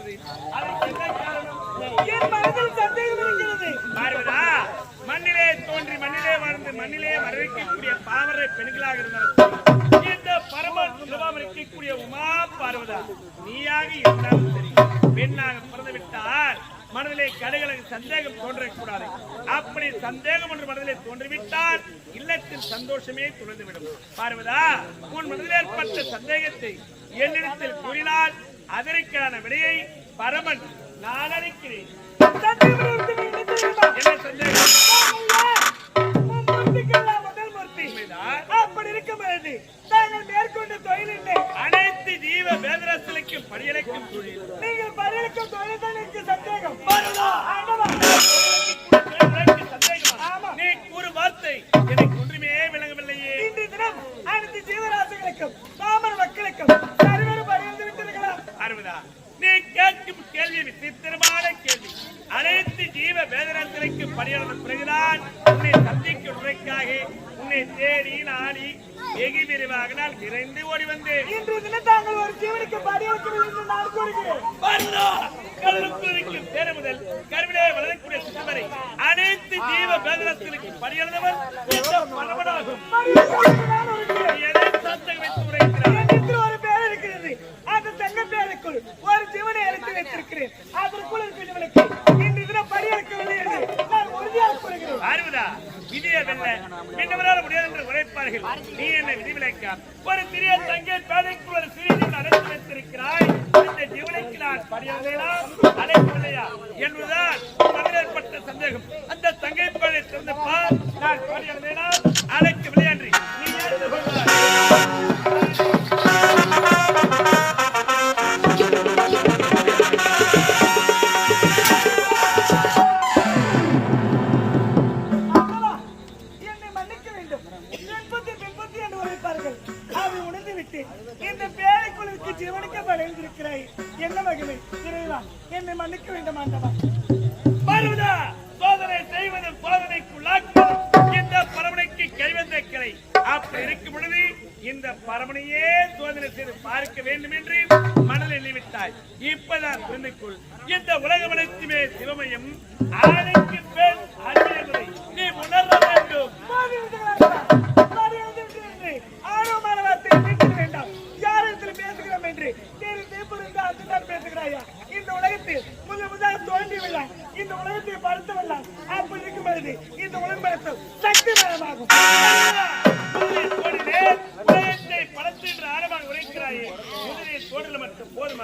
இருக்கிறேன். அதற்கு என்ன காரணம்? என் மனதில் சந்தேகம் இருக்கிறது. பார்வதா, மண்ணிலே தோன்றி மண்ணிலே வாழ்ந்து மண்ணிலே வரவேற்கக்கூடிய பாவரை பெண்களாக இருந்தாலும் இந்த பரம இருக்கக்கூடிய உமா பார்வதா நீயாக இருந்தாலும் சரி, பெண்ணாக பிறந்து விட்டால் மனதிலே கடுகளுக்கு சந்தேகம் தோன்றக்கூடாது. அப்படி சந்தேகம் ஒன்று மனதிலே தோன்றிவிட்டால் இல்லத்தில் சந்தோஷமே துறந்துவிடும். பார்வதா, உன் மனதில் ஏற்பட்ட சந்தேகத்தை என்னிடத்தில் கூறினால் அதற்கான விடையை பரமன் நான் அளிக்கிறேன். என்ன சந்தேகம்? முதல் மூர்த்தி அப்படி இருக்கும்போது தாங்கள் மேற்கொண்ட தொழில் இல்லை. அனைத்து ஜீவ வேதரசலுக்கும் படியலைக்கும் தொழில். நீங்கள் படியலுக்கும் தொழில் தான் எனக்கு சந்தேகம். சந்தேகமா? நீ ஒரு வார்த்தை எனக்கு ஒன்றுமே விளங்கவில்லையே. இன்று தினம் அனைத்து ஜீவராசிகளுக்கும் பாமர மக்களுக்கும் சரிவர பரிந்து விட்டிருக்கலாம். அறுபதா, நீ கேட்கும் கேள்வி விசித்திரமான கேள்வி. அனைத்து ஜீவ வேதனத்திற்கு பணியாளர் பிறகுதான் உன்னை சந்திக்கும் உரைக்காக உன்னை தேடி நாடி வெகு விரிவாக நான் விரைந்து ஓடி வந்தேன். இன்று தினம் தாங்கள் ஒரு ஜீவனுக்கு பணியாளர்கள் என்று நான் கூறுகிறேன். கடலுக்கு தேர முதல் கருவிலே வளரக்கூடிய சிசுவரை அனைத்து ஜீவ வேதனத்திற்கு பணியாளர் பரமனாகும். ஒரு பேர் இருக்கிறது. அந்த தங்க பேருக்குள் ஒரு ஜீவனை அழைத்து வைத்திருக்கிறேன். அதற்குள் இருக்கிறவனுக்கு இன்று தினம் பணியாளர்கள் என்று நான் உறுதியாக கூறுகிறேன். அறுபதா, விதியை வெல்ல பின்னவரால் முடியாது என்று உரைப்பார்கள். நீ என்ன விதிவிலக்கா? ஒரு சிறிய தங்கை பேதைக்குள் ஒரு சிறிய ஜீவன் அடைத்து வைத்திருக்கிறாய். இந்த ஜீவனுக்கு நான் பணியாளர்களா அடைக்கவில்லையா என்பதுதான் மனதில் ஏற்பட்ட சந்தேகம். அந்த தங்கை பேதை திறந்து பார், நான் பணியாளர்களா அழைக்கவில்லை என்று நீ ஏன் சொல்கிறாய்? இந்த பேரைக்குழுக்கு ஜீவனுக்கு படைந்திருக்கிறாய். என்ன மகிமை இறைவா, என்னை மன்னிக்க வேண்டும் ஆண்டவா. பார்வதா, சோதனை செய்வது சோதனைக்குள்ளாக்குவது இந்த பரமனைக்கு கைவந்த கிளை. அப்படி இருக்கும் பொழுது இந்த பரமனையே சோதனை செய்து பார்க்க வேண்டும் என்று மனதில் எண்ணிவிட்டாய். இப்பதான் பெண்ணுக்குள் இந்த உலகம் அனைத்துமே சிவமயம், ஆணைக்கு பெண் அறிவு என்பதை நீ உணர வேண்டும். ஆர்வமான வார்த்தை பேச வேண்டாம். யாரிடத்தில் பேசுகிறோம் என்று பேசுகிறாயா? இந்த உலகத்தில் முதலாக தோன்றிவிடா, இந்த உலகத்தை படுத்தவிடலாம். அப்படி இருக்கும் பொழுது இந்த உலகம் சக்தி மயமாகும். உலகத்தை படத்து என்று ஆரமாக உரைக்கிறாயே, முதலில் தோன்றல் மட்டும் போதுமா?